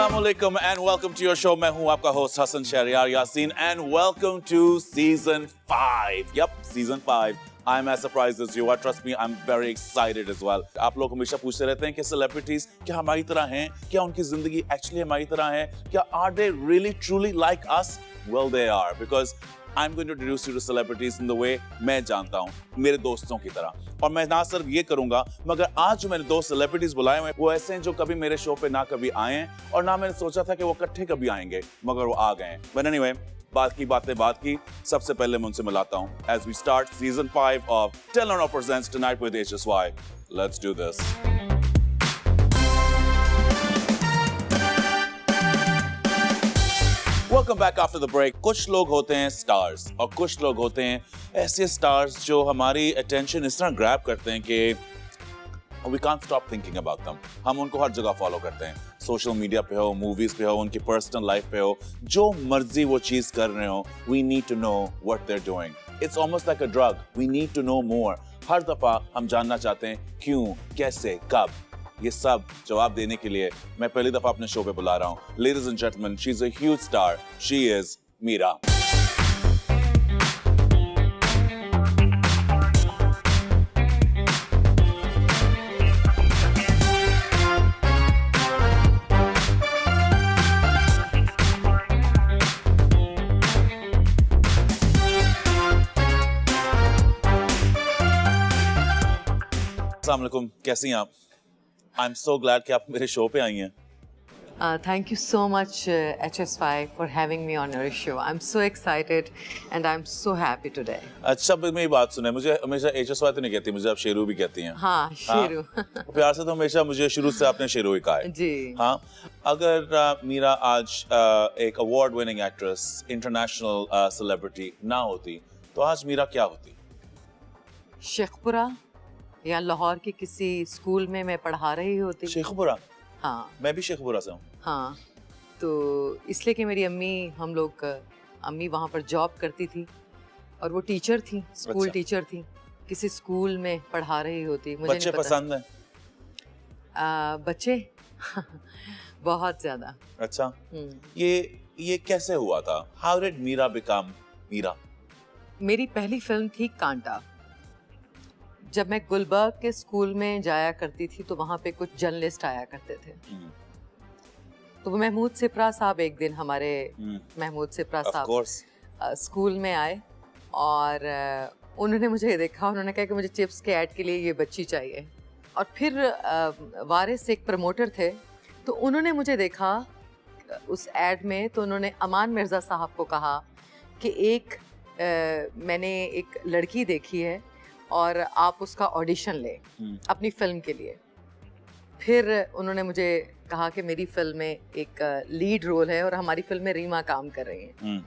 Assalamualaikum and welcome to your show. मैं हूँ आपका host Hasan Shahryar Yasin and welcome to season 5. Yep, season 5. I'm as surprised as you are. Trust me, I'm very excited as well. आप लोग हमेशा पूछते रहते हैं कि celebrities क्या हमारी तरह हैं? क्या उनकी जिंदगी actually हमारी तरह है? क्या are they really truly like us? Well, they are because I'm going to introduce you to celebrities in the way मैं जानता हूँ, मेरे दोस्तों की तरह. और मैं ना सिर्फ ये करूंगा, मगर आज जो मैंने दो सेलिब्रिटीज बुलाए हुए हैं, वो ऐसे हैं जो कभी मेरे शो पे ना कभी आए हैं और ना मैंने सोचा था कि वो इकट्ठे कभी आएंगे, मगर वो आ गए हैं. But anyway, बात की. सबसे पहले मैं उनसे मिलाता हूँ. As we start season 5 of Tell or Not presents Tonight with HSY. Let's do this. Welcome back after the break. कुछ लोग होते हैं स्टार्स और कुछ लोग होते हैं ऐसे स्टार्स जो हमारी अटेंशन इस तरह ग्रैब करते हैं कि we can't stop thinking about them. हम उनको हर जगह फॉलो करते हैं. सोशल मीडिया पे हो, मूवीज पे हो, उनकी पर्सनल लाइफ पे हो, जो मर्जी वो चीज कर रहे हो, we need to know what they're doing. It's almost like a drug. We need to know more. हर दफा हम जानना चाहते हैं क्यों, कैसे, कब. ये सब जवाब देने के लिए मैं पहली दफा अपने शो पे बुला रहा हूँ. Ladies and gentlemen, she's a huge star. She is Meera. अस्सलाम वालेकुम, कैसी हैं आप? I'm so glad कि आप मेरे शो पे आई हैं. Thank you so much, HSY, for having me on your show. I'm so excited and I'm so happy today. अच्छा, मेरी बात सुने, मुझे हमेशा HSY तो नहीं कहती, मुझे आप शेरू भी कहती हैं. हाँ, शेरू. प्यार से तो हमेशा मुझे शुरू से आपने शेरू ही कहा है. जी. हाँ, अगर मीरा आज एक award winning actress, international celebrity ना होती, तो आज मीरा क्या होती? शेखपुरा या लाहौर के किसी स्कूल में मैं पढ़ा रही होती. शेखपुरा? हाँ. मैं भी शेखपुरा से हूँ. हाँ, तो इसलिए कि मेरी अम्मी वहाँ पर जॉब करती थी और वो टीचर थी, स्कूल टीचर थी. किसी स्कूल में पढ़ा रही होती. मुझे बच्चे नहीं पता. पसंद हैं? बच्चे बहुत ज्यादा. अच्छा. ये कैसे हुआ था? How did Meera become Meera? मेरी पहली फिल्म थी कांटा. जब मैं गुलबर्ग के स्कूल में जाया करती थी तो वहाँ पे कुछ जर्नलिस्ट आया करते थे. तो वो महमूद सिपरा साहब एक दिन हमारे महमूद सिपरा साहब स्कूल में आए और उन्होंने मुझे देखा. उन्होंने कहा कि मुझे चिप्स के ऐड के लिए ये बच्ची चाहिए. और फिर वारिस एक प्रमोटर थे, तो उन्होंने मुझे देखा उस ऐड में. तो उन्होंने अमान मिर्ज़ा साहब को कहा कि मैंने एक लड़की देखी है और आप उसका ऑडिशन लें अपनी फिल्म के लिए. फिर उन्होंने मुझे कहा कि मेरी फिल्म में एक लीड रोल है और हमारी फिल्म में रीमा काम कर रही हैं.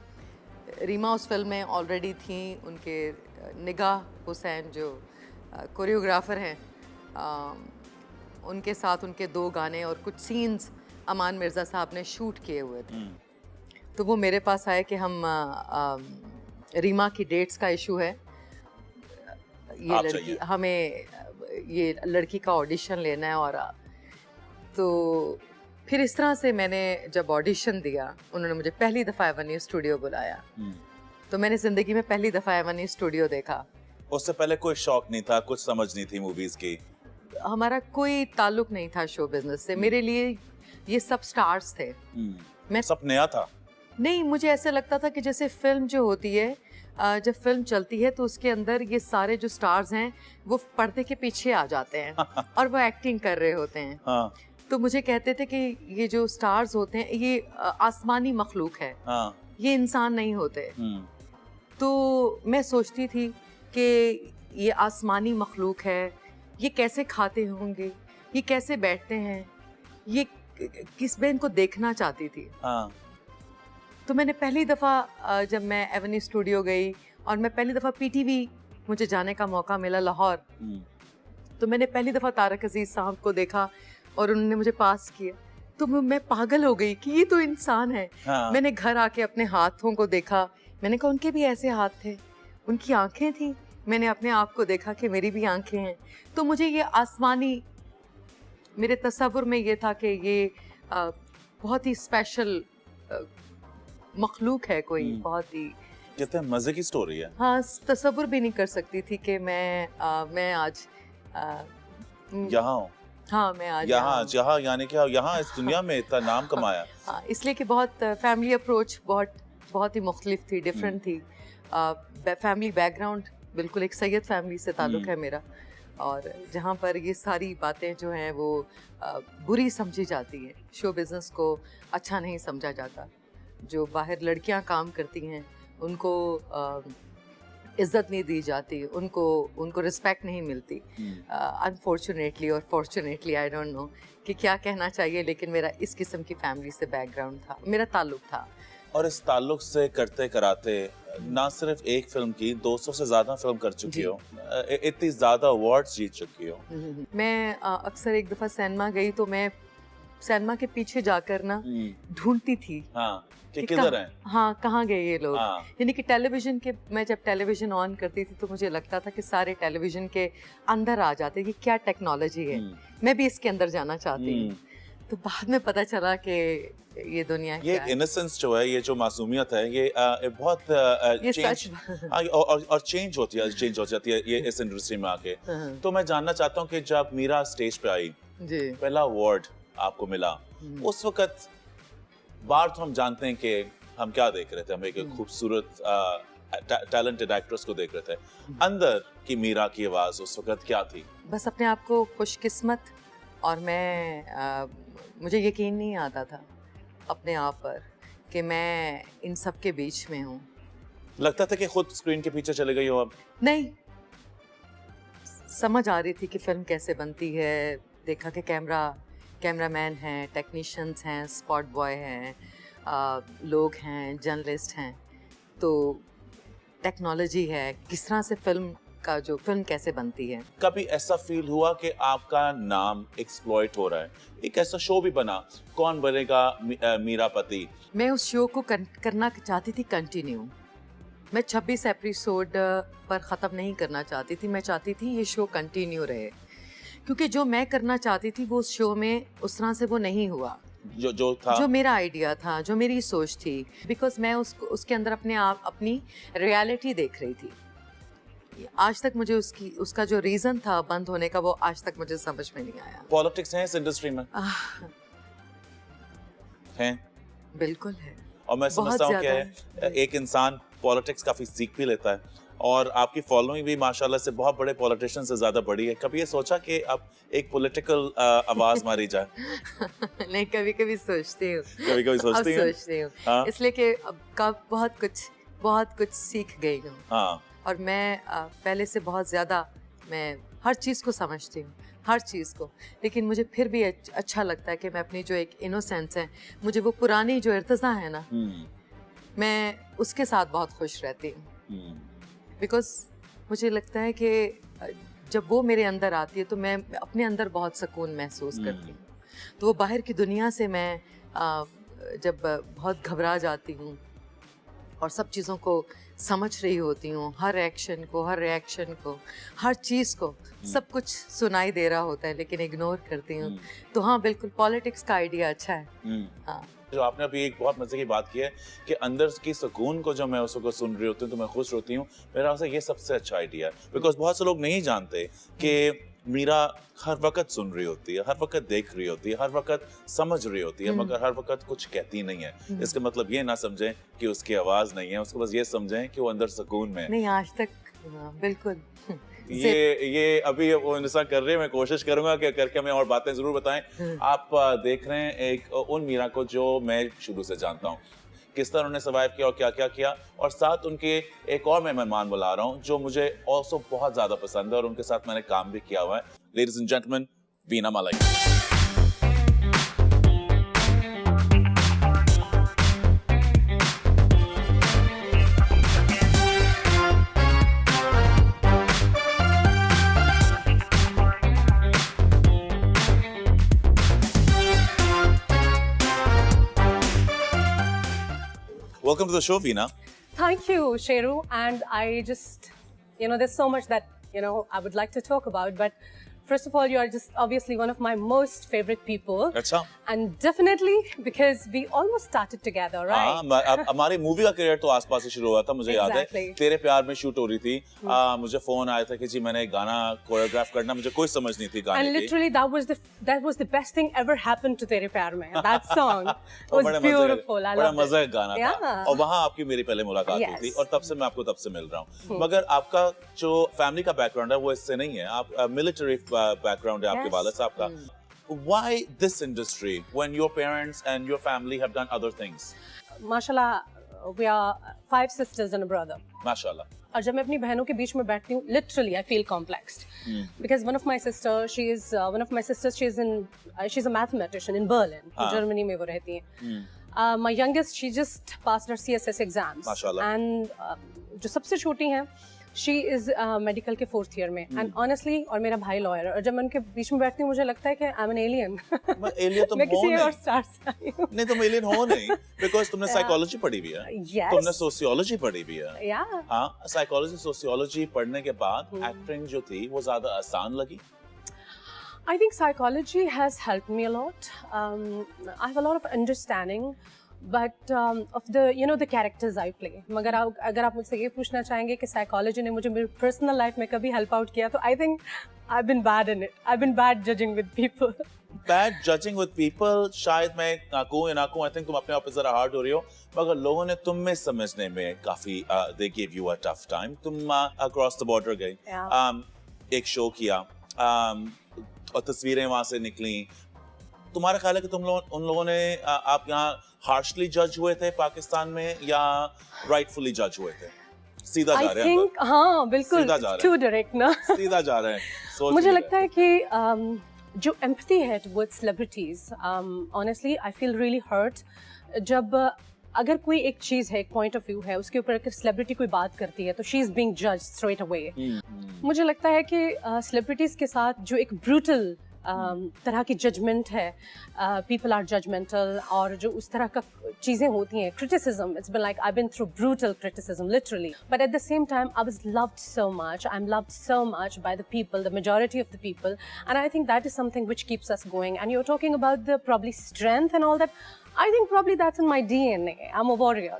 रीमा उस फिल्म में ऑलरेडी थी. उनके निगाह हुसैन जो कोरियोग्राफर हैं, उनके साथ उनके 2 गाने और कुछ सीन्स अमान मिर्ज़ा साहब ने शूट किए हुए थे. तो वो मेरे पास आए कि हम रीमा की डेट्स का इशू है, ये लड़की का ऑडिशन लेना है. और तो फिर इस तरह से मैंने जब ऑडिशन दिया, उन्होंने मुझे पहली दफ़ा एवेन्यू स्टूडियो बुलाया. तो मैंने ज़िंदगी में पहली दफ़ा एवेन्यू स्टूडियो देखा. उससे पहले कोई शौक नहीं था, कुछ समझ नहीं थी मूवीज की? हमारा कोई ताल्लुक नहीं था शो बिजनेस से. मेरे लिए ये सब स्टार्स थे. मैं सब नया था. नहीं, मुझे ऐसे लगता था कि जैसे फिल्म जो होती है, जब फिल्म चलती है तो उसके अंदर ये सारे जो स्टार्स हैं वो पर्दे के पीछे आ जाते हैं और वो एक्टिंग कर रहे होते हैं. हाँ. तो मुझे कहते थे कि ये जो स्टार्स होते हैं ये आसमानी मखलूक है. हाँ. ये इंसान नहीं होते. तो मैं सोचती थी कि ये आसमानी मखलूक है, ये कैसे खाते होंगे, ये कैसे बैठते हैं, ये किस में इनको देखना चाहती थी. हाँ. तो मैंने पहली दफ़ा जब मैं एवेन्यू स्टूडियो गई और मैं पहली दफ़ा पीटीवी मुझे जाने का मौका मिला लाहौर, तो मैंने पहली दफ़ा तारक अजीज़ साहब को देखा और उन्होंने मुझे पास किया. तो मैं पागल हो गई कि ये तो इंसान है. हाँ. मैंने घर आके अपने हाथों को देखा. मैंने कहा उनके भी ऐसे हाथ थे, उनकी आंखें थी. मैंने अपने आप को देखा कि मेरी भी आंखें हैं. तो मुझे ये आसमानी, मेरे तसव्वुर में ये था कि ये बहुत ही स्पेशल मखलूक है कोई, बहुत ही कितने मजे की स्टोरी है। हाँ, तसव्वुर भी नहीं कर सकती थी कि मैं आज यहाँ हूँ। हाँ, मैं आज यहाँ यानी कि यहाँ इस दुनिया में इतना नाम कमाया। हाँ, इसलिए कि बहुत फैमिली अप्रोच बहुत ही मुख्तलिफ थी, डिफरेंट थी। फैमिली बैकग्राउंड बिल्कुल एक सैयद फैमिली से ताल्लुक़ है मेरा, और जहाँ पर ये सारी बातें जो हैं वो बुरी समझी जाती हैं, शो बिज़नेस को अच्छा नहीं समझा जाता। जो बाहर लड़कियाँ काम करती हैं उनको इज्जत नहीं दी जाती, उनको रिस्पेक्ट नहीं मिलती। अनफॉर्चुनेटली और फॉर्चुनेटली, आई डोंट नो कि क्या कहना चाहिए, लेकिन मेरा इस किस्म की फैमिली से बैकग्राउंड था, मेरा ताल्लुक था। और इस ताल्लुक से करते कराते ना सिर्फ एक फिल्म की, 200 से ज्यादा फिल्म कर चुकी हो, इतनी ज्यादा अवार्ड्स जीत चुकी हो। मैं अक्सर एक दफा सिनेमा गई तो मैं सिनेमा के पीछे जाकर ना ढूंढती थी कि किधर हैं? हाँ, कहाँ गए ये लोग। यानी कि टेलीविजन के, मैं जब टेलीविजन ऑन करती थी तो मुझे लगता था कि सारे टेलीविजन के अंदर आ जाते कि क्या टेक्नोलॉजी है, मैं भी इसके अंदर जाना चाहती हूँ। तो बाद में पता चला कि ये दुनिया ये इनोसेंस जो है, ये जो मासूमियत है, ये बहुत चेंज और चेंज हो जाती है ये इस इंडस्ट्री में आके। तो मैं जानना चाहता हूँ कि जब मीरा स्टेज पे आई, पहला अवार्ड आपको मिला, उस वक्त बाहर तो हम जानते हैं कि हम क्या देख रहे थे, हम एक खूबसूरत टैलेंटेड एक्ट्रेस को देख रहे थे। अंदर की मीरा की आवाज उस वक्त क्या थी? बस अपने आप को खुशकिस्मत, और मुझे यकीन नहीं आता था अपने आप पर कि मैं इन सब के बीच में हूँ। लगता था कि खुद स्क्रीन के पीछे चले गई हो अब? नहीं, समझ आ रही थी कि फिल्म कैसे बनती है। देखा कि कैमरामैन हैं, टेक्नीशियंस हैं, स्पॉट बॉय हैं, लोग हैं, जर्नलिस्ट हैं, तो टेक्नोलॉजी है, किस तरह से फिल्म कैसे बनती है। कभी ऐसा फील हुआ कि आपका नाम एक्सप्लॉइट हो रहा है? एक ऐसा शो भी बना, कौन बनेगा मीरापति। मैं उस शो को करना चाहती थी कंटिन्यू। मैं 26 एपिसोड पर ख़त्म नहीं करना चाहती थी, मैं चाहती थी ये शो कंटिन्यू रहे, क्योंकि जो मैं करना चाहती थी वो उस शो में उस तरह से वो नहीं हुआ जो था, जो मेरा आइडिया था, जो मेरी सोच थी। बिकॉज मैं उसके अंदर अपनी रियलिटी देख रही थी। आज तक मुझे उसका जो रीजन था बंद होने का, वो आज तक मुझे समझ में नहीं आया। पॉलिटिक्स है इस इंडस्ट्री में? है, बिल्कुल है। और मैं समझता हूँ कि एक इंसान पॉलिटिक्स काफी सीख भी लेता है, और आपकी फॉलोइंग भी माशाल्लाह से बहुत बड़े पॉलिटिशियन से ज्यादा बड़ी है। कभी ये सोचा कि अब एक पॉलिटिकल आवाज मारी जाए? नहीं, कभी कभी सोचती हूँ, सोचती हूँ, इसलिए कि अब बहुत कुछ सीख गई हूँ। और मैं पहले से बहुत ज़्यादा, मैं हर चीज़ को समझती हूँ, हर चीज़ को, लेकिन मुझे फिर भी अच्छा लगता है कि मैं अपनी जो एक इनोसेंस है, मुझे वो पुरानी जो इर्तिज़ा है ना, मैं उसके साथ बहुत खुश रहती हूँ। बिकॉज मुझे लगता है कि जब वो मेरे अंदर आती है तो मैं अपने अंदर बहुत सुकून महसूस करती हूँ। तो वो बाहर की दुनिया से मैं जब बहुत घबरा जाती हूँ और सब चीज़ों को समझ रही होती हूँ, हर एक्शन को, हर रिएक्शन को, हर चीज़ को, सब कुछ सुनाई दे रहा होता है लेकिन इग्नोर करती हूँ। तो हाँ, बिल्कुल पॉलिटिक्स का आइडिया अच्छा है। हाँ, जो आपने अभी एक बहुत मजे की बात की है कि अंदर की सुकून को जब मैं उसको सुन रही होती हूँ तो मैं खुश होती हूँ। मेरा से ये सबसे अच्छा आइडिया है, बिकॉज बहुत से लोग नहीं जानते कि मीरा हर वक्त सुन रही होती है, हर वक्त देख रही होती है, हर वक्त समझ रही होती है, मगर हर वक्त कुछ कहती नहीं है। इसका मतलब ये ना समझें कि उसकी आवाज नहीं है, उसको बस ये समझें कि वो अंदर सुकून में है। नहीं, आज तक बिल्कुल ये अभी वो इंसान कर रहे हैं, मैं कोशिश करूंगा कि करके हमें और बातें जरूर बताएं। आप देख रहे हैं एक उन मीरा को जो मैं शुरू से जानता हूँ, किस तरह उन्होंने सर्वाइव किया और क्या क्या किया, और साथ उनके एक और मैं मेहमान बुला रहा हूँ जो मुझे ऑल्सो बहुत ज्यादा पसंद है और उनके साथ मैंने काम भी किया हुआ है। Ladies and gentleman, Veena Malik. Welcome to the show, Veena. Thank you, Sheru. And I just, there's so much that, I would like to talk about. But first of all, you are just obviously one of my most favorite people. अच्छा And definitely because we almost started together, right? हाँ, हमारी movie का career तो आसपास से शुरू हुआ था, मुझे याद है Exactly. तेरे प्यार में शूट हो रही थी। मुझे फोन आया था कि जी मैंने एक गाना कोरियोग्राफ करना, मुझे कोई समझ नहीं थी गाने And की। literally that was the best thing ever happened to Tere Pyar Mein. That song और was बड़े मजे beautiful. I बड़ा loved मजा it. गाना था Yeah. और वहाँ आपकी मेरी पहले मुलाकात हुई Yes. थी और तब से मैं आपको तब से मिल रहा हूँ। मगर आपका जो फैमिली का बैकग्राउंड है वो इससे नहीं है, आप मिलिट्री बैकग्राउंड है आपके Yes. वालिद साहब का। Why this industry when your parents and your family have done other things? Mashallah, we are 5 sisters and a brother. माशाल्लाह। और जब मैं अपनी बहनों के बीच में बैठती हूँ, literally I feel complexed because one of my sisters, she's a mathematician in Berlin, Germany में वो रहती हैं. My youngest, she just passed her CSS exams. माशाल्लाह. And जो सबसे छोटी हैं, she is medical के 4th year में. And honestly, और मेरा भाई lawyer है. और जब मैं उनके बीच में बैठती हूँ, मुझे लगता है कि I'm an alien. एलियन तो मैं हो किसी नहीं। और स्टार से आई हूँ. नहीं तुम एलियन हो नहीं, बिकॉज तुमने साइकोलॉजी पढ़ी भी है। Yes. तुमने सोशियोलॉजी पढ़ी भी है। Yeah. हाँ, साइकोलॉजी सोशियोलॉजी पढ़ने के बाद एक्टिंग जो थी वो ज्यादा आसान लगी। I think psychology has helped me a lot. I have a lot of understanding, but of the characters I play. मगर अगर आप मुझसे ये पूछना चाहेंगे कि psychology ने मुझे मेरी personal life में कभी help out किया, तो I think I've been bad in it. I've been bad judging with people. Bad judging with people, शायद मैं नाकूं या नाकूं, I think तुम अपने आप पे जरा हार्ड हो रही हो, मगर लोगों ने तुम में समझने में काफी they gave you a tough time. तुम across the border गई, Yeah. एक शो किया और तस्वीरें वहां से निकली। तुम्हारा ख्याल है कि उन लोगों ने आप यहाँ हार्शली जज हुए थे पाकिस्तान में या राइटफुली जज हुए थे? सीधा जा I रहे हैं think हाँ बिल्कुल सीधा जा रहे हैं। too direct ना. सीधा जा रहे हैं। सोच मुझे नहीं लगता है कि जो empathy है towards celebrities, honestly I feel really hurt जब अगर कोई एक चीज़ है, एक पॉइंट ऑफ व्यू है, उसके ऊपर अगर सेलिब्रिटी कोई बात करती है तो she is being judged straight away. मुझे लगता है कि सेलिब्रिटीज के साथ जो एक ब्रूटल तरह की जजमेंट है, पीपल आर जजमेंटल, और जो उस तरह का चीज़ें होती हैं, criticism, it's been like I been through brutal criticism literally, but at the same time I was loved so much, I am loved so much by the people, the majority of the people, and I think that is something which keeps us going. And you are talking about the probably strength and all that. I think probably that's in my DNA. I'm a warrior.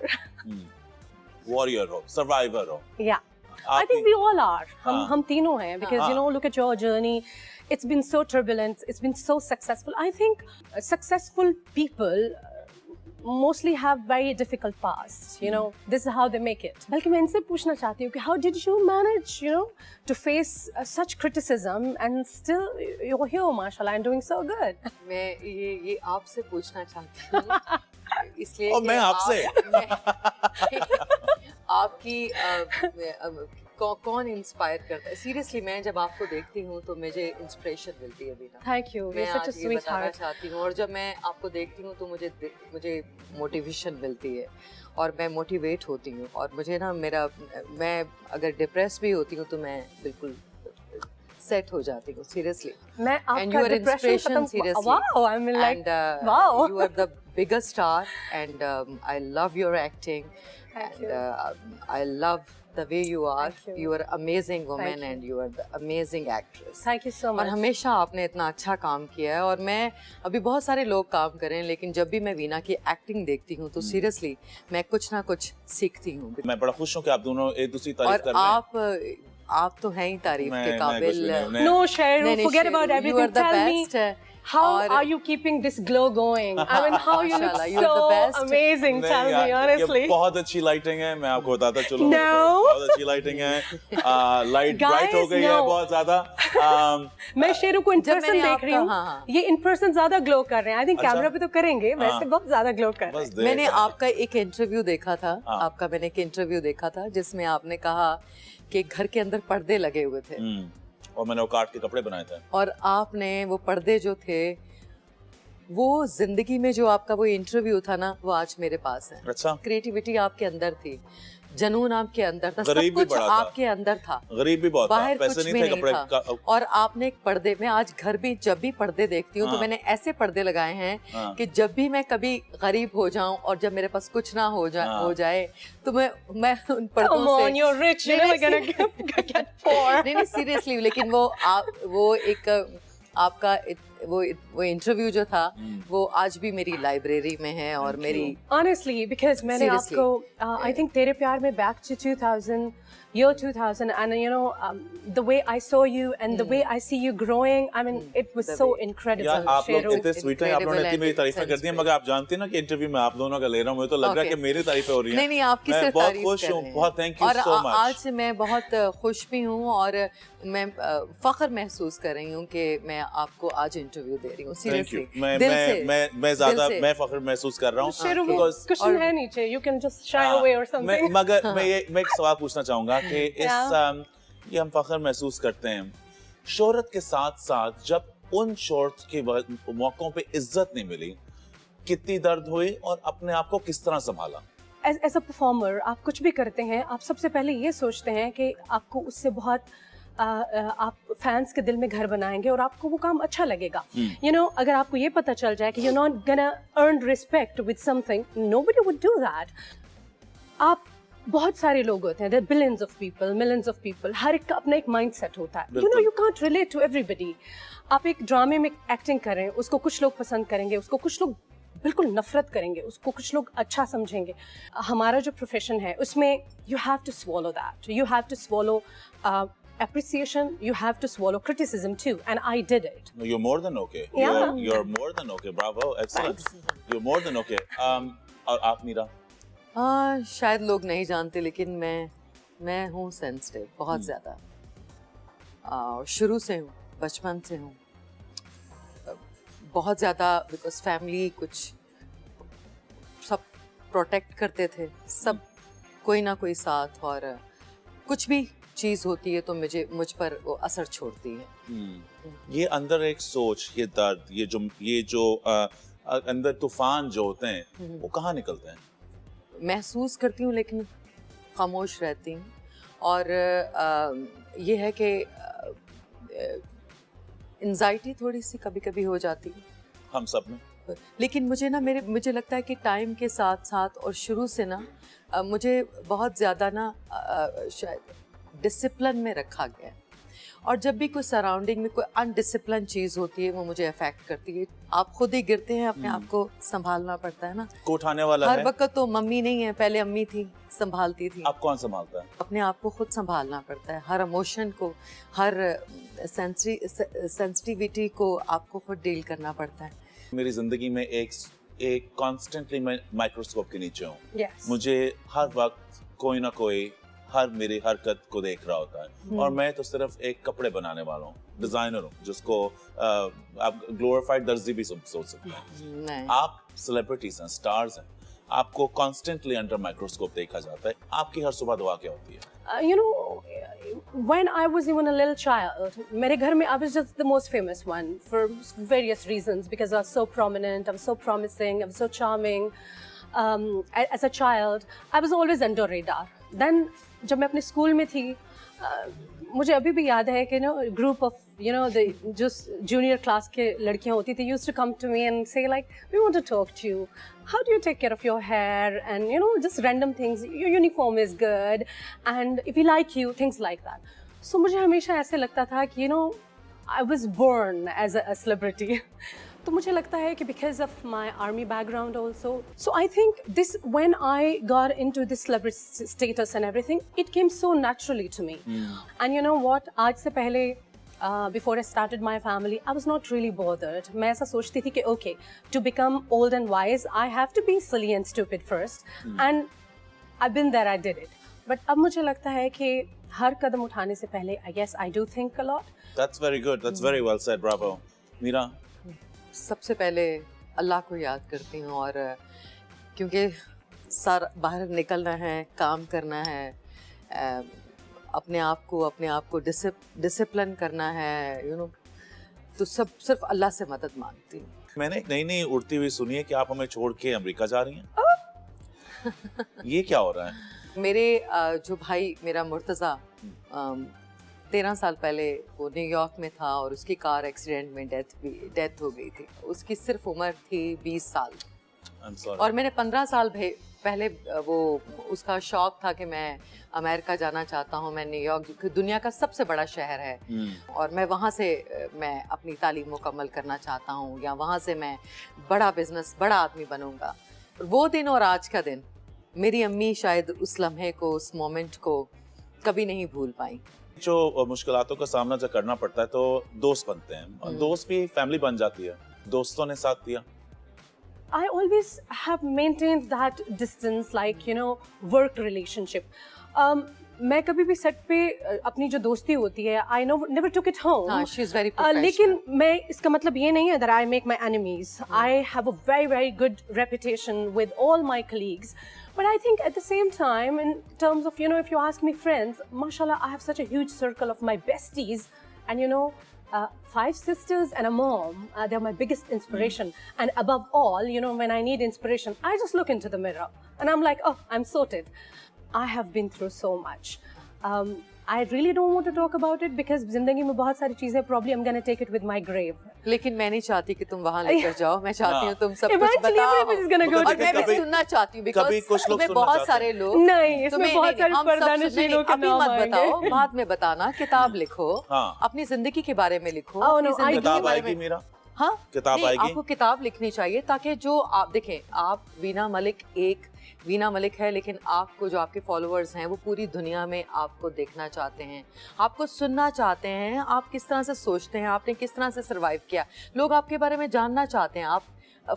Warrior हो, survivor हो। Yeah. I think we all are. हम तीनों हैं because look at your journey. It's been so turbulent. It's been so successful. I think successful people mostly have very difficult past. This is how they make it. बल्कि मैं इनसे पूछना चाहती हूँ कि how did you manage, to face such criticism and still you're here, mashallah, and doing so good. मैं ये आपसे पूछना चाहती हूँ इसलिए और मैं आपसे आपकी कौन इंस्पायर करता है? सीरियसली मैं जब आपको देखती हूँ तो मुझे इंस्पिरेशन मिलती है बीना. Thank you. मैं You're such a आज ये बताना sweetheart. चाहती हूँ, और जब मैं आपको देखती हूँ तो मुझे मोटिवेशन मिलती है और मैं मोटिवेट होती हूँ, और मुझे ना मैं अगर डिप्रेस भी होती हूँ तो मैं बिल्कुल सेट हो जाती हूँ सीरियसली. मैं And you आपका are depression inspiration, खत्म. seriously. Wow, I mean like And wow. you are the biggest star, and I love your acting. Thank And you. I love the way you are. Thank you. You are amazing woman, Thank you. and you are the amazing actress. Thank you so और much. हमेशा आपने इतना अच्छा काम किया है, और मैं अभी बहुत सारे लोग काम करें, लेकिन जब भी मैं वीना की एक्टिंग देखती हूँ तो सीरियसली मैं कुछ ना कुछ सीखती हूँ. मैं बड़ा खुश हूँ कि आप दोनों एक दूसरी तारीफ और कर रहे हैं। आप तो हैं ही तारीफ के मैं काबिल. कुछ भी नहीं, No, Sheru, नहीं, forget Sheru, about you everything. are the Tell me, best. how और- are you keeping this glow going? I mean, how you look Mashallah, you are the so best. amazing. नहीं Tell यार, me honestly. ये बहुत अच्छी lighting है, मैं आपको बताता चलूँ। No. बहुत अच्छी लाइटिंग है, लाइट Guys, ब्राइट हो गई है no. बहुत ज्यादा। मैं शेरू को इन जब पर्सन मैंने देख रही आपका- हूँ, हाँ, हाँ. ये इन पर्सन ज्यादा ग्लो कर रहे हैं. आई थिंक अच्छा. कैमरा पे तो करेंगे, वैसे बहुत ज्यादा ग्लो कर रहे बस हैं. देख मैंने रहा हूँ। आपका एक इंटरव्यू देखा था. आपका मैंने एक इंटरव्यू देखा था जिसमें आपने कहा कि घर के अंदर पर्दे लगे हुए थे, और मैंने वो काट के कपड़े बनाए थे। और आपने वो पर्दे जो थे, वो जिंदगी में जो आपका वो इंटरव्यू था ना, वो आज मेरे पास है. अच्छा। क्रिएटिविटी आपके अंदर थी. जनून आपके अंदर था, सब गरीब भी कुछ बड़ा था। आपके अंदर था, गरीब भी बहुत था, बाहर पैसे कुछ नहीं भी थे नहीं कपड़े था। और आपने एक पर्दे, मैं आज घर भी जब भी पर्दे देखती हूँ तो हाँ। मैंने ऐसे पर्दे लगाए हैं हाँ। कि जब भी मैं कभी गरीब हो जाऊं और जब मेरे पास कुछ ना हो जाए तो मैं उन पर्दों Come से on, you're rich. You're never gonna get poor. नहीं सीरियसली, लेकिन वो एक आपका वो इंटरव्यू जो था वो आज भी मेरी लाइब्रेरी में है और मेरी Honestly, because मैंने Seriously. आपको I think तेरे प्यार में back to 2000, year 2000, and you know the way I saw you and the way I see you growing, I mean it was The so way. incredible. यार आप लोग शेरू. इतने sweet हैं, आप लोगों ने इतनी मेरी तारीफें कर दी हैं, मगर आप जानते हैं ना कि इंटरव्यू में आप दोनों का ले रहा हूँ, मुझे तो लग रहा है Okay. कि मेरी तारीफें हो रही हैं। नहीं आपकी मैं सिर्फ बहुत तारीफ खुश कर हूँ, रहे हैं। बहुत थैंक यू और सो मच। आज से मैं बहुत खुश भी हूँ और मैं फख्र महसूस कर रही हूँ कि मैं आपको आज इंटरव्यू दे रही हूँ। Thank you. सीरियसली दिल से मैं ज्यादा दिल से। मैं फख्र महसूस कर रहा हूँ शेरू वो because- cushion है नीचे. You can just shy away or something. मगर मैं एक सवाल पूछना चाहूंगा कि ये हम फख्र महसूस करते हैं, शोहरत के साथ साथ जब उन शोहरत के मौकों पे इज्जत नहीं मिली, कितनी दर्द हुई और अपने आप को किस तरह संभाला? एज अ परफॉर्मर आप कुछ भी करते हैं, आप सबसे पहले ये सोचते हैं कि आपको उससे बहुत आप फैंस के दिल में घर बनाएंगे और आपको वो काम अच्छा लगेगा. You know, अगर आपको ये पता चल जाए कि you're not gonna earn respect with something, nobody would do that. आप बहुत सारे लोग होते हैं, there are billions of people, millions of people, हर एक का अपना एक mindset होता है. You know, you can't relate to everybody. आप एक ड्रामे में एक्टिंग कर रहे हैं, उसको कुछ लोग पसंद करेंगे, उसको कुछ लोग बिल्कुल नफरत करेंगे, उसको कुछ लोग अच्छा समझेंगे. हमारा जो प्रोफेशन है उसमें you have to swallow that. You have to swallow appreciation, you have to swallow criticism too, and I did it. No, you're more than okay. Yeah. You're more than okay. Bravo, excellent. You're more than okay. और आप मीरा? शायद लोग नहीं जानते लेकिन मैं हूँ sensitive बहुत ज़्यादा, और शुरू से हूँ, बचपन से हूँ बहुत ज़्यादा, बिकॉज फैमिली कुछ सब प्रोटेक्ट करते थे, सब कोई ना कोई साथ, और कुछ भी चीज़ होती है तो मुझ पर वो असर छोड़ती है. ये अंदर एक सोच, ये दर्द, ये जो अंदर तूफान जो होते हैं वो कहाँ निकलते हैं? महसूस करती हूँ लेकिन खामोश रहती हूँ, और ये है कि एंजाइटी थोड़ी सी कभी कभी हो जाती है हम सब में, लेकिन मुझे लगता है कि टाइम के साथ साथ और शुरू से ना मुझे बहुत ज़्यादा ना शायद डिसिप्लिन में रखा गया है, और जब भी कोई सराउंडिंग में कोई अनडिसिप्लिन चीज़ होती है वो मुझे अफेक्ट करती है. आप खुद ही गिरते हैं, अपने आप को संभालना पड़ता है ना. को उठाने वाला हर है. वक्त तो मम्मी नहीं है, पहले अम्मी थी, संभालती थी. आप कौन संभालता है? अपने आप को खुद संभालना पड़ता है, हर इमोशन को, हर सेंसिटिविटी को आपको खुद डील करना पड़ता है. मेरी जिंदगी में एक कॉन्स्टेंटली मैं माइक्रोस्कोप के नीचे हूँ. Yes. मुझे हर वक्त कोई ना कोई हर मेरी हरकत को देख रहा होता है, और मैं तो सिर्फ एक कपड़े बनाने वाला हूँ, डिजाइनर हूँ, जिसको आप ग्लोरिफाइड दर्जी भी सोच सकते हैं. नहीं. आप सेलिब्रिटीज हैं, स्टार्स हैं, आपको कॉन्स्टेंटली अंडर माइक्रोस्कोप देखा जाता है. आपकी हर सुबह दुआ क्या होती है? You know, when I was even a little child, मेरे घर में I was just the most famous one for various reasons, because I was so prominent, I was so promising, I was so charming. As a child, I was always under radar. Then जब मैं अपने school में थी, मुझे अभी भी याद है कि group of जो junior class के लड़कियाँ होती थी, used to come to me and say like, we want to talk to you. How do you take care of your hair? And just random things. Your uniform is good, and if we like you, things like that. So मुझे हमेशा ऐसे लगता था कि I was born as a celebrity. तो मुझे लगता है कि because of my army background also, so I think this, when I got into this celebrity status and everything, it came so naturally to me. And you know what, आज से पहले before I started my family, I was not really bothered. मैं ऐसा सोचती थी कि okay, to become old and wise, I have to be silly and stupid first. And I've been there, I did it. But अब मुझे लगता है कि हर कदम उठाने से पहले, I guess I do think a lot. That's very good. That's very well said. Bravo. Meera? सबसे पहले अल्लाह को याद करती हूँ, और क्योंकि सारा बाहर निकलना है, काम करना है, अपने आप को डिसिप्लिन करना है, तो सब सिर्फ अल्लाह से मदद मांगती हूँ. मैंने एक नई उड़ती हुई सुनी है कि आप हमें छोड़ के अमेरिका जा रही हैं. ये क्या हो रहा है? मेरे जो भाई मेरा मुर्तज़ा 13 साल पहले वो न्यूयॉर्क में था और उसकी कार एक्सीडेंट में डेथ हो गई थी। उसकी सिर्फ उम्र थी 20 साल। और मैंने 15 साल पहले वो उसका शौक था कि मैं अमेरिका जाना चाहता हूँ, मैं न्यूयॉर्क दुनिया का सबसे बड़ा शहर है और मैं वहाँ से मैं अपनी तालीम मुकम्मल करना चाहता हूँ या वहाँ से मैं बड़ा बिजनेस बड़ा आदमी बनूंगा। वो दिन और आज का दिन मेरी अम्मी शायद उस लम्हे को, उस मोमेंट को कभी नहीं भूल पाई। जो मुश्किलातों का सामना जब करना पड़ता है तो दोस्त बनते हैं और दोस्त भी फैमिली बन जाती है। दोस्तों ने साथ दिया? I always have maintained that distance, like you know, work relationship. मैं कभी भी सेट पे अपनी जो दोस्ती होती है, I never took it home. हाँ, she is very professional. लेकिन मैं इसका मतलब ये नहीं है that I make my enemies. I have a very good reputation with all my colleagues. But I think at the same time, in terms of, you know, if you ask me friends, mashallah, I have such a huge circle of my besties, and you know, 5 sisters and a mom, they're my biggest inspiration. And above all, you know, when I need inspiration, I just look into the mirror and I'm like, oh, I'm sorted. I have been through so much. I really don't want to talk about it because जिंदगी में बहुत सारी चीजें probably I'm gonna take it with my grave. लेकिन मैं नहीं चाहती कि तुम वहाँ लेकर जाओ। मैं चाहती हूँ तुम सब कुछ Eventually बताओ everyone is gonna go और to मैं भी कभी- सुनना चाहती हूँ कभी कुछ बिकॉज़ लोग तुम्हें सुनना बहुत चाहते सारे लोग नहीं, इसमें तुम्हें बहुत सारे हम सब पर्दानशीनों के अभी नाम मत आएंगे। बताओ, बाद में बताना। किताब लिखो, हाँ। अपनी जिंदगी के बारे में लिखो। Oh, अपनी no, जिंदगी के किताब बारे आएगी में मेरा? हाँ, किताब नहीं, आएगी? आपको किताब लिखनी चाहिए ताकि जो आप देखें, आप वीना मलिक है, लेकिन आपको जो आपके फॉलोअर्स हैं वो पूरी दुनिया में आपको देखना चाहते हैं, आपको सुनना चाहते हैं, आप किस तरह से सोचते हैं, आपने किस तरह से सरवाइव किया। लोग आपके बारे में जानना चाहते हैं। आप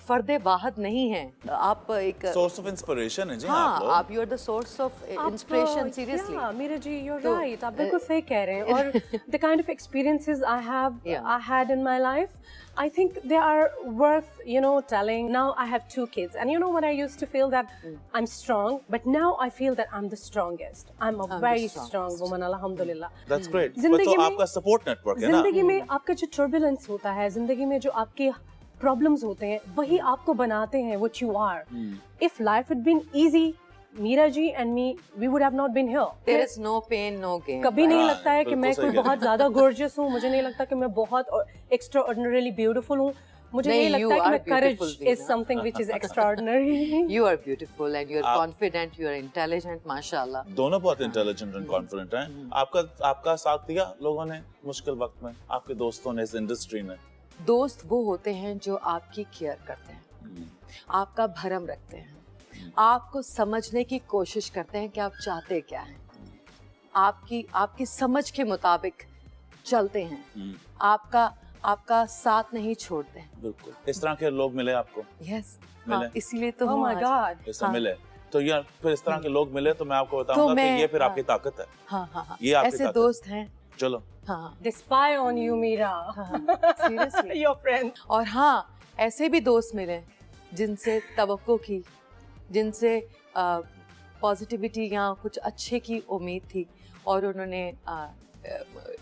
फर्दे वाहिद नहीं हैं, आप एक सोर्स ऑफ इंस्पिरेशन है जी। हाँ, आप लोग आप you are the source of inspiration. Seriously Yeah, Meera ji, you're तो, right. आप बिल्कुल सही कह रहे हैं। और the kind of experiences I had in my life, I think they are worth, you know, telling. Now I have 2 kids, and you know when I used to feel that I'm strong, but now I feel that I'm the strongest. I'm a very strong woman, alhamdulillah. That's great. जिंदगी तो में- आपका support network है ना? जिंदगी में आपका जो turbulence होता है, जिंदगी में जो आपके प्रॉब्लम्स होते हैं, वही आपको बनाते हैं what you are. If life had been easy, Meera ji and me, we would have not been here. There is no pain no gain. कभी नहीं हाँ, लगता है कि बिल्कुल मैं सही कोई कह बहुत ज्यादा gorgeous हूँ, मुझे नहीं लगता कि मैं बहुत extraordinarily beautiful हूँ, मुझे नहीं, नहीं you लगता कि are मैं courage beautiful, is Veena. something which is extraordinary. You are beautiful and you are confident, you are intelligent, माशाल्लाह। दोनों बहुत इंटेलिजेंट और कॉन्फिडेंट हैं। आपका साथ दिया लोगों ने मुश्किल वक्त में, आपके दोस्तों ने, इस इंडस्ट्री ने? दोस्त वो होते हैं जो आपकी केयर करते हैं, आपका भरम रखते हैं, आपको समझने की कोशिश करते हैं कि आप चाहते क्या हैं, आपकी समझ के मुताबिक चलते हैं, आपका साथ नहीं छोड़ते हैं। बिल्कुल। इस तरह के लोग मिले आपको? यस, मिले? इसीलिए तो Oh हूँ my आज। God. ऐसा हाँ। मिले तो यार, फिर इस तरह के लोग मिले तो मैं आपको बताऊंगा मैं- कि ये फिर हाँ। आपकी ताकत है। हाँ, ये आपकी ऐसे ताकत। दोस्त हैं। चलो, हाँ, They spy on you, Meera. Seriously. Your friends. और हाँ, ऐसे भी दोस्त मिले जिनसे तवक्को की, जिनसे पॉजिटिविटी या कुछ अच्छे की उम्मीद थी और उन्होंने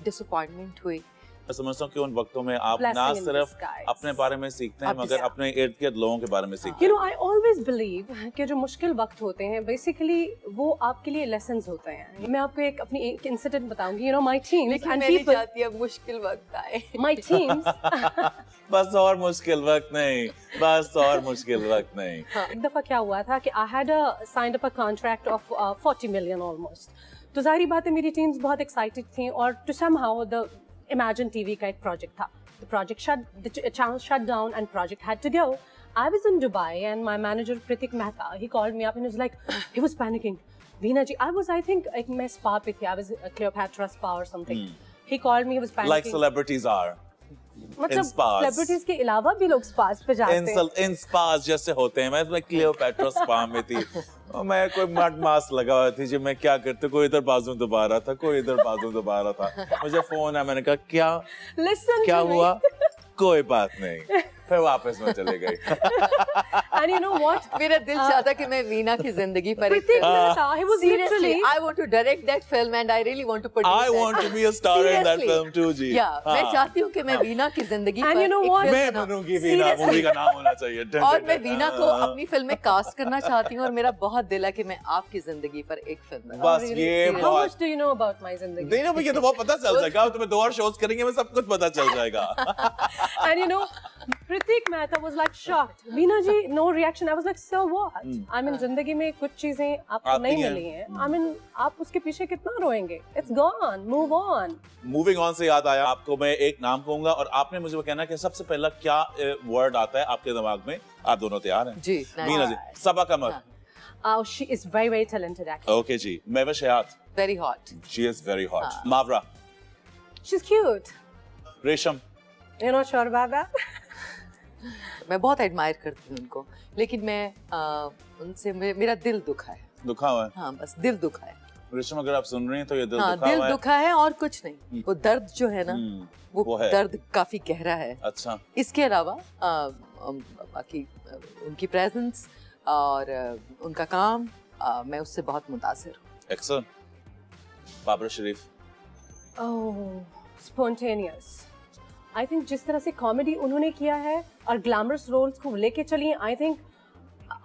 डिसअपॉइंटमेंट हुई। मैं समझता हूँ कि उन वक्तों में आप ना Blessing in सिर्फ disguise. अपने बारे में सीखते हैं आप मगर जिस- अपने इर्द गिर्द लोगों के बारे में सीखते You हैं। know, I always believe कि जो मुश्किल वक्त होते हैं, basically वो आपके लिए lessons होते हैं। मैं आपको अपनी एक इंसिडेंट बताऊंगी। You know, my teams लेकिन and मैं नहीं people, चाहती अब मुश्किल वक्त आए। my teams. बस और मुश्किल वक्त नहीं, बस और मुश्किल वक्त नहीं। एक दफा क्या हुआ था कि I had signed up a contract of 40 million almost. तो जाहिर बात है मेरी टीम्स बहुत एक्साइटेड थी और to somehow the Imagine TV का एक प्रोजेक्ट था। The channel shut down and project had to go. I was in Dubai and my manager Pritik Mehta, he called me up and was like, he was panicking. Veena ji, I think मैं spa पे थी, I was at Cleopatra spa or something. He called me, he was panicking. Like celebrities are. मतलब spas. celebrities के अलावा भी लोग spas पे जाते हैं। इन स्पास जैसे होते हैं। मैं क्लियोपैट्रा स्पा में थी और मैं कोई मड मास्क लगा हुआ थी जो मैं क्या करते, कोई इधर बाजू दबा रहा था, कोई इधर बाजू दबा रहा था। मुझे फोन है, मैंने कहा क्या Listen क्या to me. हुआ? कोई बात नहीं, फिर वापस में चले गई। And you know what? मेरा दिल चाहता कि मैं वीना की जिंदगी पर एक Pritik film Mehta, he was Seriously, literally. I want to direct that film and I really want to produce I it. want to be a star in that Seriously. film too, ji. Yeah, मैं चाहती हूँ कि मैं वीना की जिंदगी And पर you know एक what? film मैं बनाऊं। बनूंगी वीना, Seriously. मूवी का नाम होना चाहिए। और मैं वीना को अपनी फिल्म में कास्ट करना चाहती हूँ और मेरा बहुत दिल है कि मैं आपकी जिंदगी पर एक फिल्म बनाऊं। बस Really? ये How बहुत much do you know about my zindagi? नहीं ना भैया, तो बहुत पता चल जाएगा। अब तुम्हें 2 और शोज करेंगे, मैं सब कुछ पता चल जाएगा। And you know, Pritik Mehta was like shocked. Veena ji, no reaction. I was like, so what? I mean, जिंदगी में कुछ चीजें आपको आती नहीं हैं। मिली हैं. I mean, आप उसके पीछे कितना रोएंगे? It's gone. Move on. Moving on से याद आया, आपको मैं एक नाम कहूंगा और आपने मुझे वो कहना कि सबसे पहला क्या वर्ड आता है आपके दिमाग में। आप दोनों तैयार हैं? जी, Meena ji, Saba Qamar. Oh, she is very, very talented actor. Okay जी। Mehwish Hayat, very hot. She is very hot. Mawra, She's cute. रेशम, You're not sure about that? मैं बहुत एडमायर करती हूँ उनको, लेकिन मैं उनसे मेरा दिल दुखा है। दुखा हुआ है। हाँ, बस दिल दुखा है। रेशम, अगर आप सुन रही हैं तो ये दिल हाँ, दुखा दिल हुआ है। दुखा है और कुछ नहीं। वो दर्द जो है ना, वो वो है। दर्द काफी गहरा है। अच्छा, इसके अलावा बाकी उनकी प्रेजेंस और उनका काम, मैं उससे बहुत मुतासिर हूँ। Excellent. Babra Sharif, Oh, spontaneous. I think जिस तरह से कॉमेडी उन्होंने किया है और ग्लैमरस रोल्स को लेके चली, I think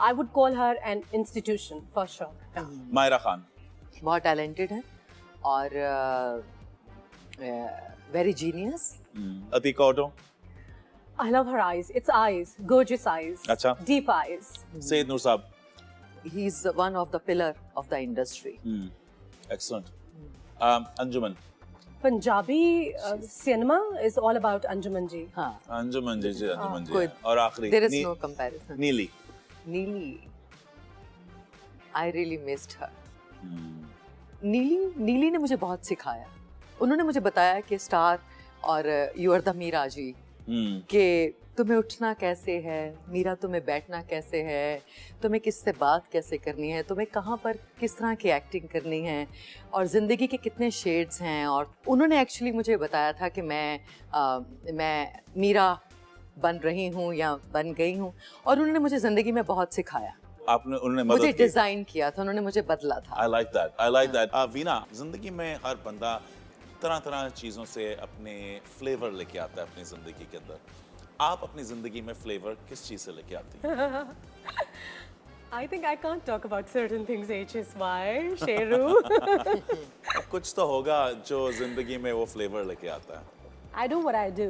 I would call her an institution for sure. Myra Khan, बहुत टैलेंटेड है और very genius. Atiqa Odho, I love her eyes. It's eyes, gorgeous eyes. अच्छा। Deep eyes. सैयद नूर साहब, he is one of the pillar of the industry. Excellent. Anjuman, Punjabi cinema is all about Anjuman ji. हाँ, अंजुमन जी जी, अंजुमन जी। कोई- और आखिरी there is no comparison. नीली। नीली, I really missed हर। नीली ने मुझे बहुत सिखाया। उन्होंने मुझे बताया कि स्टार और you are the Meera ji, कि तुम्हें उठना कैसे है, मीरा तुम्हें बैठना कैसे है, तुम्हें किससे बात कैसे करनी है, तुम्हें कहाँ पर किस तरह की एक्टिंग करनी है और ज़िंदगी के कितने शेड्स हैं। और उन्होंने एक्चुअली मुझे बताया था कि मैं मीरा बन रही हूँ या बन गई हूँ, और उन्होंने मुझे ज़िंदगी में बहुत सिखाया। आपने उन्होंने मदद मुझे की। डिज़ाइन किया था, उन्होंने मुझे बदला था। I like that. I like that. Veena, जिंदगी में हर बंदा तरह तरह चीज़ों से अपने फ्लेवर लेके आता है अपनी जिंदगी के अंदर। आप अपनी जिंदगी में फ्लेवर किस चीज़ से लेके आती हैं? I think I can't talk about certain things, HSY, Sheru. कुछ तो होगा जो जिंदगी में वो फ्लेवर लेके आता है। I do what I do,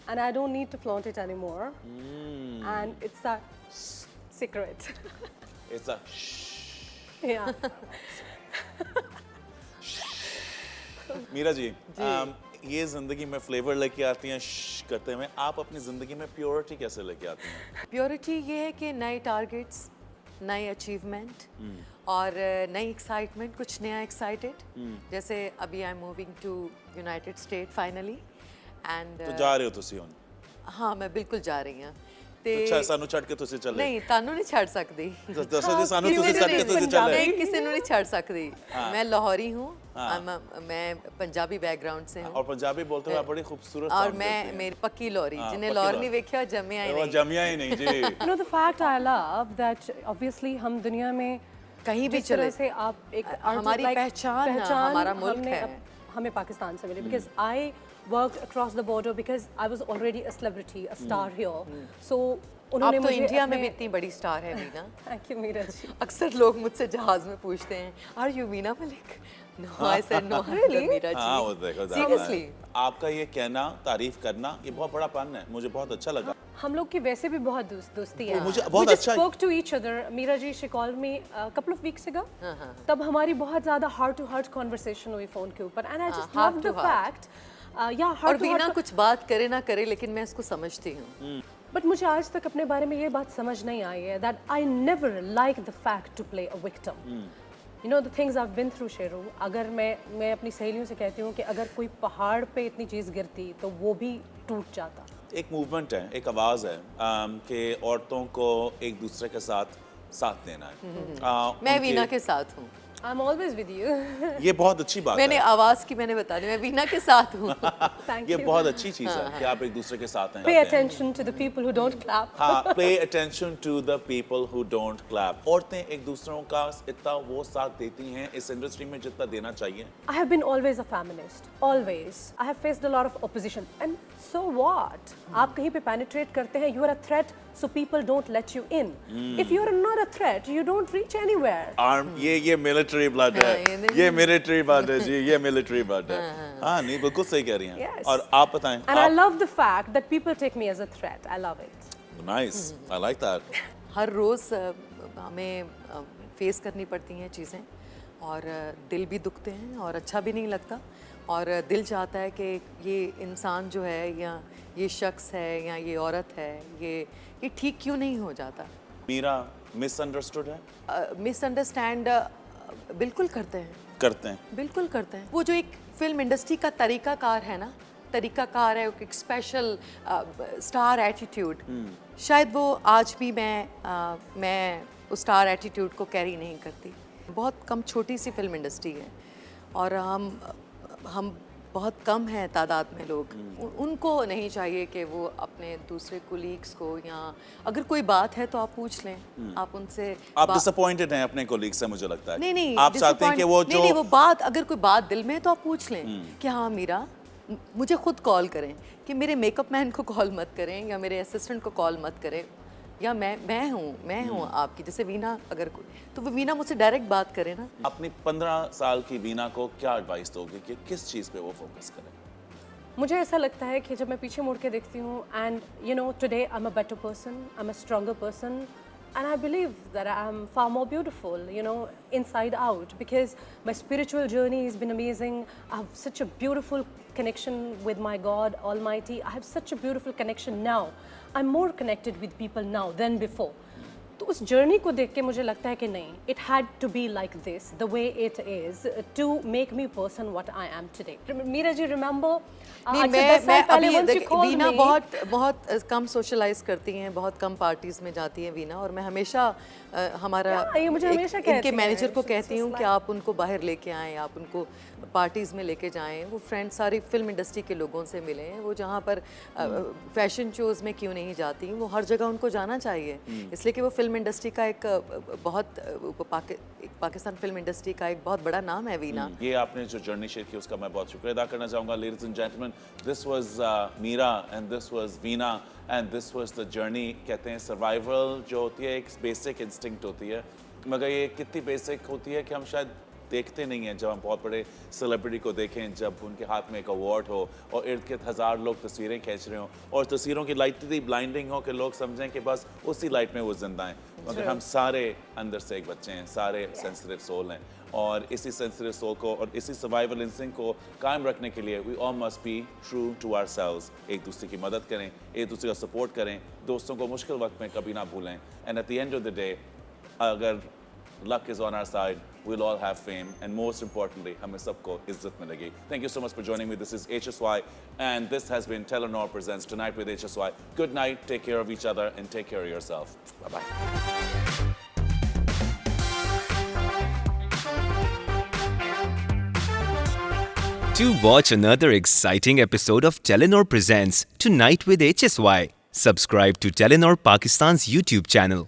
and I don't need to flaunt it anymore. And it's a secret. It's a Yeah. Meera जी, ये जिंदगी में फ्लेवर लेके आती हैं करते हुए, आप अपनी जिंदगी में प्योरिटी कैसे लेके आती हैं? प्योरिटी ये है कि नए टारगेट्स, नए अचीवमेंट और नई एक्साइटमेंट, कुछ नया एक्साइटेड। जैसे अभी I am moving to United State finally and तो जा रहे हो तुसी हुन? हाँ, मैं बिल्कुल जा रही हूँ। ते अच्छा, सानू छड़ के तुसी चले? नहीं, तानू नहीं छड़ सकदी। दसो जी, सानू तुसी किसी छड़ के ने तुसी चले? नहीं, किसी ने नहीं छड़ सकदी। मैं लाहौरी हूँ, मैं पंजाबी बैकग्राउंड से हूँ और पंजाबी बोलते हुए आप बड़ी खूबसूरत और sound मैं करती हैं। मेरी पक्की लौरी, हाँ, जिन्हें पक्की लौर लौरी। नहीं वेख्या जमिया ही वो नहीं। जमिया ही नहीं जी। You know the fact I love that obviously हम दुनिया में कहीं भी जिस तरह चले से आप एक हमारी पहचान हमारा मुल्क हमने है। हमें पाकिस्तान से मिली because I worked across the border because I was already a celebrity, a star here. So आप उन्होंने तो मुझे इंडिया में अपने- भी इतनी बड़ी स्टार है मीना। Thank you Meera ji. अक्सर लोग मुझसे जहाज में पूछते हैं, are you Meena Malik? No, I said no, Meera ji. हाँ, वो देखो Seriously? आपका ये कहना, तारीफ करना, ये बहुत बड़ा फन है। मुझे बहुत अच्छा लगा। हम लोग की वैसे भी बहुत दोस्ती है। मुझे बहुत We just अच्छा- spoke to each other. Meera ji she called me a couple of weeks ago. तब हमारी बहुत ज़्यादा heart to heart conversation हुई फ़ोन के ऊपर and I just heart love to the heart. fact. Yeah, और heart to वीना heart. कुछ बात करे ना करे, लेकिन मैं इसको समझती हूँ। But मुझे आज तक अपने बारे में ये बात समझ नहीं आई है that I never like the fact to play a victim. You know the things I've been through, Sheru. अगर मैं अपनी सहेलियों से कहती हूँ कि अगर कोई पहाड़ पे इतनी चीज़ गिरती तो वो भी टूट जाता। एक मूवमेंट है, एक आवाज़ है कि औरतों को एक दूसरे के साथ साथ देना है। मैं उनके- वीना के साथ हूँ। I'm always with you. ये बहुत अच्छी बात मैंने है। आवाज की मैंने बता दी, मैं वीना के साथ हूँ। Thank ये you. बहुत अच्छी चीज है कि आप एक दूसरे के साथ हैं। Pay attention to the people who don't clap. हाँ, pay attention to the people who don't clap. औरतें एक दूसरों का इतना वो साथ देती हैं इस इंडस्ट्री में जितना देना चाहिए। I have been always a feminist, always. I have faced a lot of opposition, and so what? आप कहीं पे penetrate करते हैं, you are a threat, so people don't let you in. If you are not a threat, you don't reach anywhere. Arm ये military blood हाँ, है, ये military blood है जी, ये मिलिट्री ब्लड है। हाँ नहीं बिल्कुल सही कह रही हैं। Yes. और आप बताएं। And I love the fact that people take me as a threat. I love it. Nice, I like that. हर रोज़ हमें फेस करनी पड़ती हैं चीज़ें, और दिल भी दुखते हैं और अच्छा भी नहीं लगता, और दिल चाहता है कि ये इंसान जो है या ये शख्स है या ये औरत है, ये ठीक क्यों नहीं हो जाता। मीरा मिसअंडरस्टूड है? मिसअंडरस्टैंड बिल्कुल करते हैं, करते हैं। बिल्कुल करते हैं। वो जो एक फिल्म इंडस्ट्री का तरीकाकार है ना, तरीकाकार है, एक स्पेशल स्टार एटीट्यूड, शायद वो आज भी मैं उस स्टार एटीट्यूड को कैरी नहीं करती। बहुत कम छोटी सी फिल्म इंडस्ट्री है और हम बहुत कम हैं तादाद में लोग। उनको नहीं चाहिए कि वो अपने दूसरे कोलीग्स को, या अगर कोई बात है तो आप पूछ लें, आप उनसे आप डिसअपॉइंटेड हैं अपने कोलीग से मुझे लगता है। नहीं आप चाहते हैं कि वो जो नहीं, वो बात, अगर कोई बात दिल में है तो आप पूछ लें कि हाँ मीरा, मुझे खुद कॉल करें, कि मेरे मेकअप मैन को कॉल मत करें या मेरे असिस्टेंट को कॉल मत करें, या मैं हूँ आपकी, जैसे वीना, अगर कोई तो वो वीना मुझसे डायरेक्ट बात करे ना। अपनी 15 साल की वीना को क्या एडवाइस दोगे कि किस चीज़ पे वो फोकस करें? मुझे ऐसा लगता है कि जब मैं पीछे मुड़ के देखती हूँ, and you know today I am a better person, I am a stronger person, and I believe that I am far more beautiful, you know, inside out, because my spiritual journey has been amazing. I have such a beautiful connection with my God Almighty. I have such a beautiful connection now. I'm more connected with people now than before. तो उस journey को देख के मुझे लगता है कि नहीं, it had to be like this, the way it is, to make me person what I am today. Meera ji, remember? नहीं, आज से 10 साल पहले once you called Veena me, बहुत कम सोशलाइज करती हैं, बहुत कम पार्टीज में जाती हैं वीना, और मैं हमेशा हमारा ये मुझे हमेशा कहती इनके हैं, मैनेजर को it's कहती हूँ just कि आप उनको बाहर लेके आएँ, आप उनको पार्टीज़ में लेके जाएं, वो फ्रेंड सारी फिल्म इंडस्ट्री के लोगों से मिले, वो जहाँ पर फैशन शोज़ में क्यों नहीं जाती, वो हर जगह उनको जाना चाहिए, इसलिए कि वो फिल्म इंडस्ट्री का एक पाकिस्तान फिल्म इंडस्ट्री का एक बहुत बड़ा नाम है वीना। ये आपने जो जर्नी शेयर की उसका मैं बहुत शुक्रिया अदा करना चाहूँगा। Ladies and gentleman, this was Meera and this was Veena and this was the journey. कहते हैं सर्वाइवल जो होती है एक बेसिक इंस्टिंक्ट होती है, मगर ये कितनी बेसिक होती है कि हम शायद देखते नहीं हैं। जब हम बहुत बड़े सेलिब्रिटी को देखें, जब उनके हाथ में एक अवार्ड हो और इर्द गिर्द 1000 लोग तस्वीरें खींच रहे हों और तस्वीरों की लाइट इतनी ब्लाइंडिंग हो कि लोग समझें कि बस उसी लाइट में वो जिंदा हैं, मगर हम सारे अंदर से एक बच्चे हैं, सारे सेंसिटिव सोल हैं, और इसी सेंसिटिव सोल को और इसी सर्वाइवल इंस्टिंक्ट को कायम रखने के लिए we all must be true to ourselves. एक दूसरे की मदद करें, एक दूसरे का सपोर्ट करें, दोस्तों को मुश्किल वक्त में कभी ना भूलें, and at the end of the day अगर luck is on our side, we'll all have fame, and most importantly, हमें सबको इज्जत मिलेगी. Thank you so much for joining me. This is HSY, and this has been Telenor Presents Tonight with HSY. Good night, take care of each other, and take care of yourself. Bye-bye. To watch another exciting episode of Telenor Presents Tonight with HSY, subscribe to Telenor Pakistan's YouTube channel.